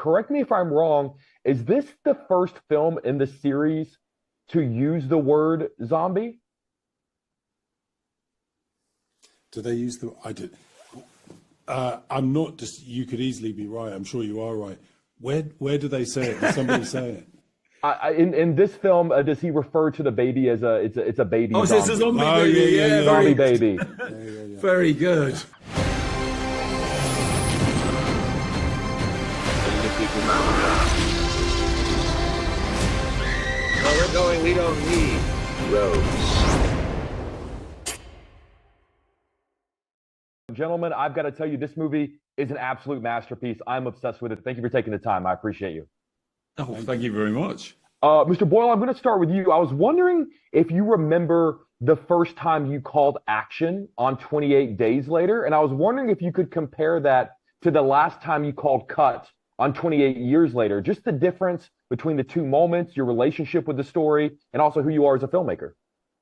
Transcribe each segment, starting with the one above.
correct me if I'm wrong, is this the first film in the series to use the word zombie? Do they use the? I did. I'm not just. You could easily be right. I'm sure you are right. Where do they say it? Does somebody say it? In this film, does he refer to the baby as it's a baby Oh, zombie? it's a zombie baby. Yeah, Zombie baby. Very good. Where we're going, we don't need roads. Gentlemen, I've got to tell you, this movie is an absolute masterpiece. I'm obsessed with it. Thank you for taking the time. I appreciate you. Oh, thank you very much. Mr. Boyle, I'm going to start with you. I was wondering if you remember the first time you called action on 28 Days Later, and I was wondering if you could compare that to the last time you called cut on 28 Years Later. Just the difference between the two moments, your relationship with the story, and also who you are as a filmmaker.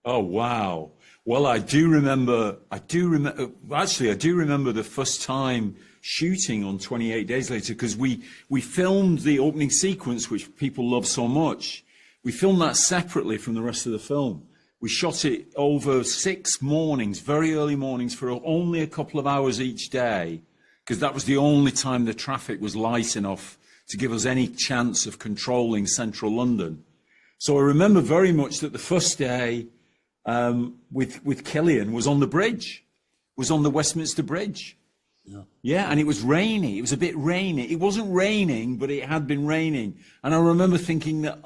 Oh, wow. Well, I do remember the first time shooting on 28 Days Later, because we filmed the opening sequence, which people love so much. We filmed that separately from the rest of the film. We shot it over 6 mornings, very early mornings, for only a couple of hours each day, because that was the only time the traffic was light enough to give us any chance of controlling central London. So I remember very much that the first day with Killian was on the bridge, was on the Westminster Bridge. Yeah, and it was rainy. It was a bit rainy. It wasn't raining, but it had been raining. And I remember thinking that,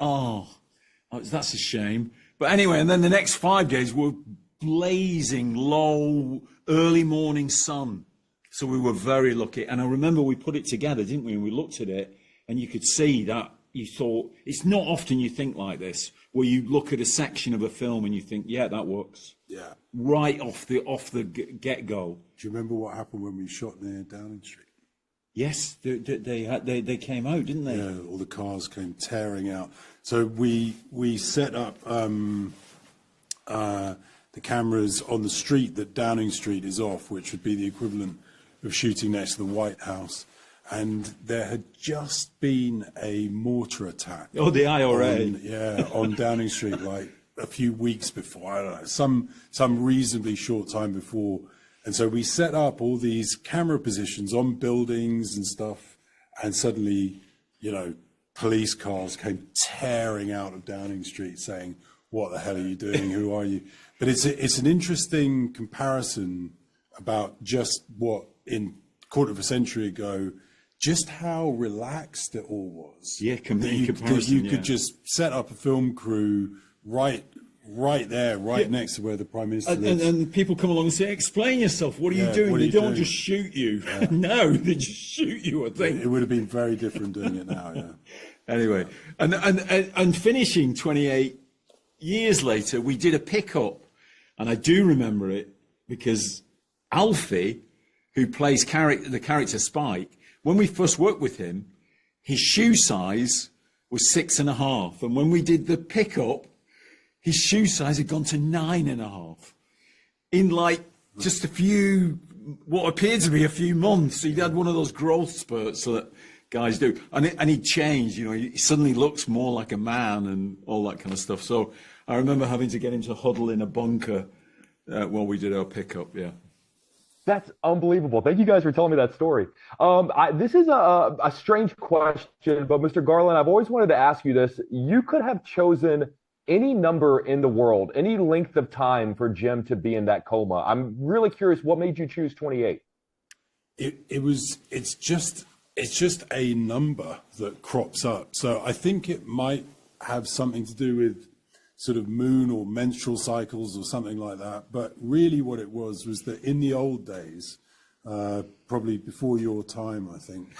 that's a shame. But anyway, and then the next 5 days were blazing, low, early morning sun. So we were very lucky. And I remember we put it together, didn't we? And we looked at it, and you could see that you thought, it's not often you think like this, where you look at a section of a film and you think, yeah, that works. Yeah. Right off the get-go. Do you remember what happened when we shot near Downing Street? Yes, they came out, didn't they? Yeah, all the cars came tearing out. So we set up the cameras on the street that Downing Street is off, which would be the equivalent of shooting next to the White House. And there had just been a mortar attack. Oh, the IRA. On Downing Street, like a few weeks before, I don't know, some reasonably short time before. And so we set up all these camera positions on buildings and stuff, and suddenly, police cars came tearing out of Downing Street saying, "What the hell are you doing? Who are you?" But it's an interesting comparison about just what in quarter of a century ago, just how relaxed it all was. Yeah, you could just set up a film crew right there, next to where the Prime Minister lives. And people come along and say, explain yourself, what are you doing? They don't just shoot you. Yeah. No, they just shoot you, I think. It would have been very different doing it now, yeah. Anyway, and finishing 28 years later, we did a pickup, and I do remember it because Alfie, who plays the character Spike, when we first worked with him, his shoe size was 6.5. And when we did the pickup, his shoe size had gone to 9.5. In just what appeared to be a few months. He'd had one of those growth spurts that guys do. And he'd changed, he suddenly looks more like a man and all that kind of stuff. So I remember having to get him to huddle in a bunker while we did our pickup, yeah. That's unbelievable. Thank you guys for telling me that story. This is a strange question, but Mr. Garland, I've always wanted to ask you this. You could have chosen any number in the world, any length of time for Jim to be in that coma. I'm really curious, what made you choose 28? It's just a number that crops up. So I think it might have something to do with sort of moon or menstrual cycles or something like that. But really what it was that in the old days, probably before your time, I think,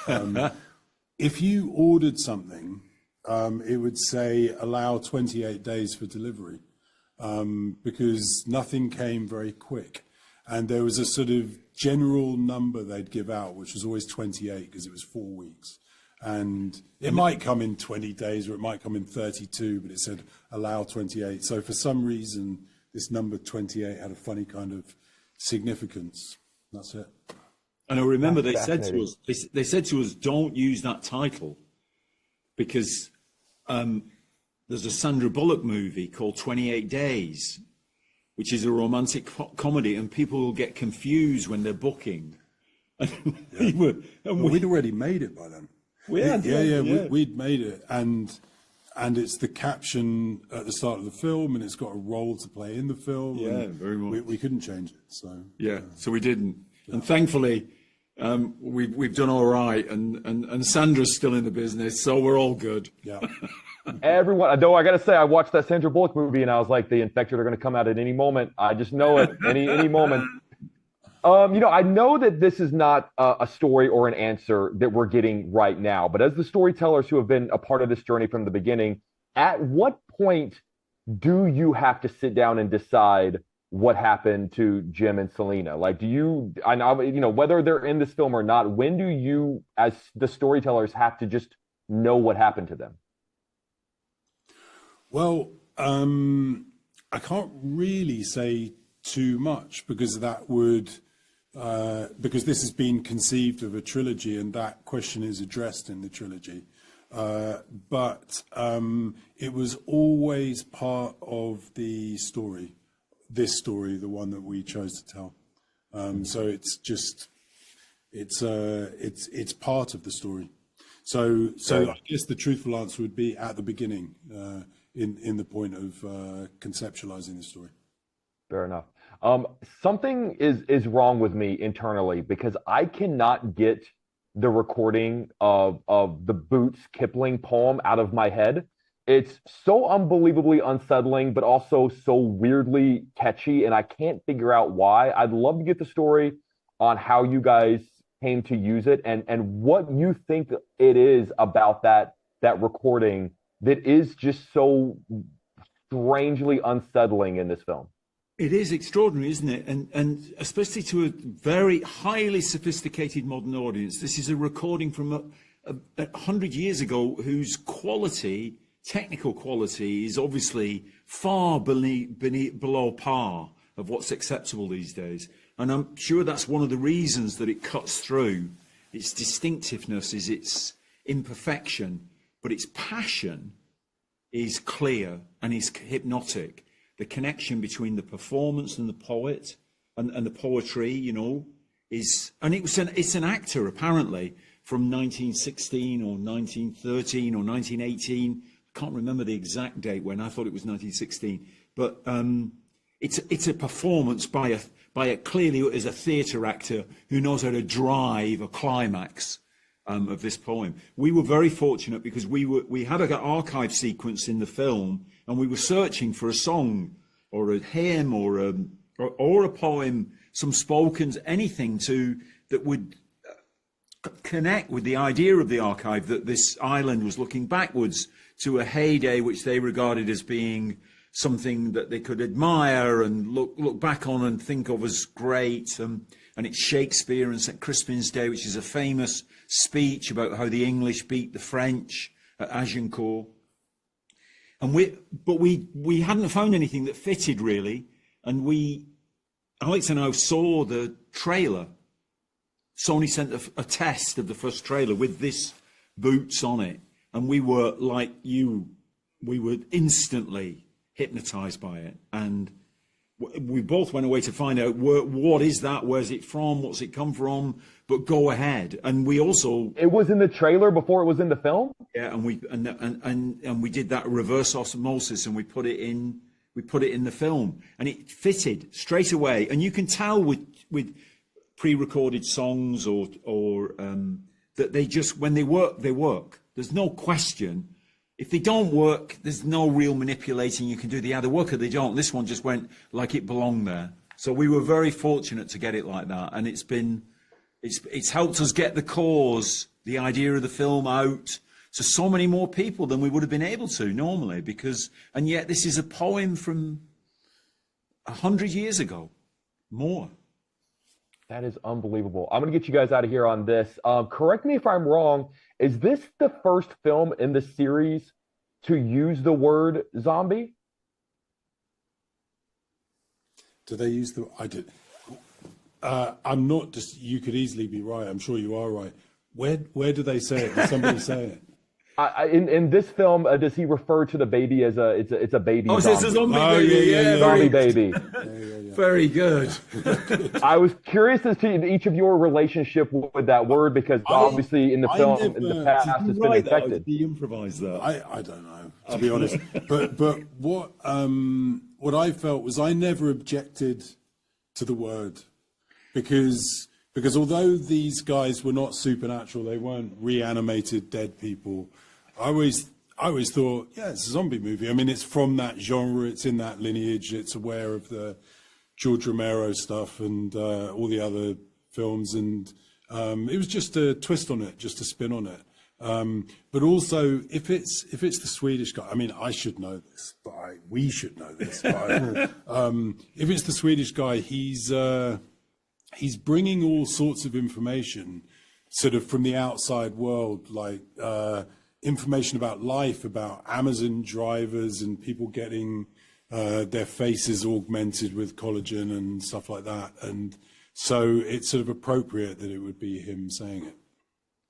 if you ordered something, it would say allow 28 days for delivery, because nothing came very quick. And there was a sort of general number they'd give out, which was always 28 because it was 4 weeks. And it might come in 20 days or it might come in 32, but it said allow 28. So for some reason, this number 28 had a funny kind of significance. That's it. And I remember they said to us, don't use that title. because there's a Sandra Bullock movie called 28 Days, which is a romantic comedy, and people will get confused when they're booking. And we'd already made it by then. We'd made it, and it's the caption at the start of the film, and it's got a role to play in the film. Yeah, very much. We couldn't change it, so so we didn't, and thankfully we've done all right, and Sandra's still in the business, so we're all good. Yeah. Everyone, though, I got to say, I watched that Sandra Bullock movie and I was like, the infected are going to come out at any moment. I just know it, any moment. I know that this is not a story or an answer that we're getting right now, but as the storytellers who have been a part of this journey from the beginning, at what point do you have to sit down and decide what happened to Jim and Selena? Like, I know, whether they're in this film or not, when do you, as the storytellers, have to just know what happened to them? Well, I can't really say too much because because this has been conceived of a trilogy and that question is addressed in the trilogy. But it was always part of the story, this story, the one that we chose to tell. So it's part of the story. So I guess the truthful answer would be at the beginning, in the point of conceptualizing the story. Fair enough. Something is wrong with me internally because I cannot get the recording of the Boots Kipling poem out of my head. It's so unbelievably unsettling, but also so weirdly catchy, and I can't figure out why. I'd love to get the story on how you guys came to use it and what you think it is about that recording that is just so strangely unsettling in this film. It is extraordinary, isn't it? And especially to a very highly sophisticated modern audience. This is a recording from 100 years ago whose quality, technical quality, is obviously far below par of what's acceptable these days. And I'm sure that's one of the reasons that it cuts through. Its distinctiveness is its imperfection, but its passion is clear and is hypnotic. The connection between the performance and the poet and the poetry, is, and it's an actor apparently from 1916 or 1913 or 1918. I can't remember the exact date when. I thought it was 1916, but it's a performance by a clearly is a theatre actor who knows how to drive a climax of this poem. We were very fortunate because we had an archive sequence in the film, and we were searching for a song or a hymn or a poem, some spokens, anything that would connect with the idea of the archive, that this island was looking backwards to a heyday which they regarded as being something that they could admire and look back on and think of as great. And it's Shakespeare and St. Crispin's Day, which is a famous speech about how the English beat the French at Agincourt. And we hadn't found anything that fitted really. And Alex and I saw the trailer. Sony sent a test of the first trailer with this Boots on it. And we were like you, we were instantly hypnotized by it. And we both went away to find out what is that, where's it from, what's it come from, but go ahead. And we also... It was in the trailer before it was in the film? Yeah, and we did that reverse osmosis, and we put it in the film, and it fitted straight away. And you can tell with pre-recorded songs or that they just, when they work, they work. There's no question. If they don't work, there's no real manipulating you can do. They either work or they don't. This one just went like it belonged there. So we were very fortunate to get it like that. And it's helped us get the cause, the idea of the film out to so many more people than we would have been able to normally, and yet this is a poem from 100 years ago, more. That is unbelievable. I'm going to get you guys out of here on this. Correct me if I'm wrong. Is this the first film in the series to use the word zombie? Do they use the... I did. I'm not just... You could easily be right. I'm sure you are right. Where do they say it? Did somebody say it? In this film, does he refer to the baby as it's a baby Oh, zombie? it's a zombie Oh, baby. yeah. Zombie baby. Very good. I was curious as to each of your relationship with that word because obviously in the film in the past it's been infected. He improvised that. I don't know, to be honest. But what I felt was I never objected to the word because although these guys were not supernatural, they weren't reanimated dead people. I always thought, yeah, it's a zombie movie. I mean, it's from that genre, it's in that lineage, it's aware of the George Romero stuff and all the other films, and it was just a twist on it, just a spin on it. But also, if it's the Swedish guy, I mean, I should know this, but we should know this. But if it's the Swedish guy, he's bringing all sorts of information, sort of from the outside world, like information about life, about Amazon drivers and people getting their faces augmented with collagen and stuff like that. And so it's sort of appropriate that it would be him saying it.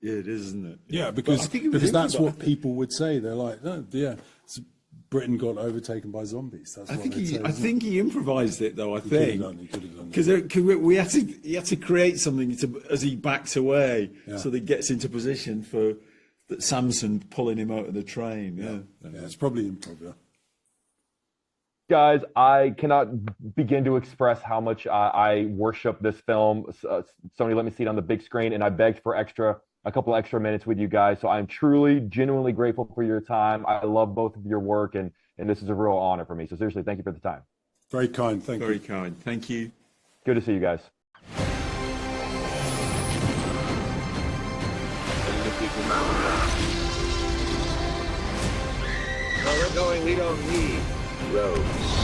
Yeah, it is, isn't it? Yeah, because that's what people would say. They're like, oh, yeah, Britain got overtaken by zombies. That's I what think they'd say, I think he improvised it though. I He could have think done, he could have done. because he had to create something as he backs away, Yeah. so that he gets into position for that Samson pulling him out of the train. Yeah. Yeah, it's probably improv. Yeah. Guys, I cannot begin to express how much I worship this film. Sony let me see it on the big screen, and I begged for a couple extra minutes with you guys. So I'm truly, genuinely grateful for your time. I love both of your work, and this is a real honor for me. So seriously, thank you for the time. Very kind. Thank you. Very kind. Thank you. Good to see you guys. Where we're going, we don't need roads.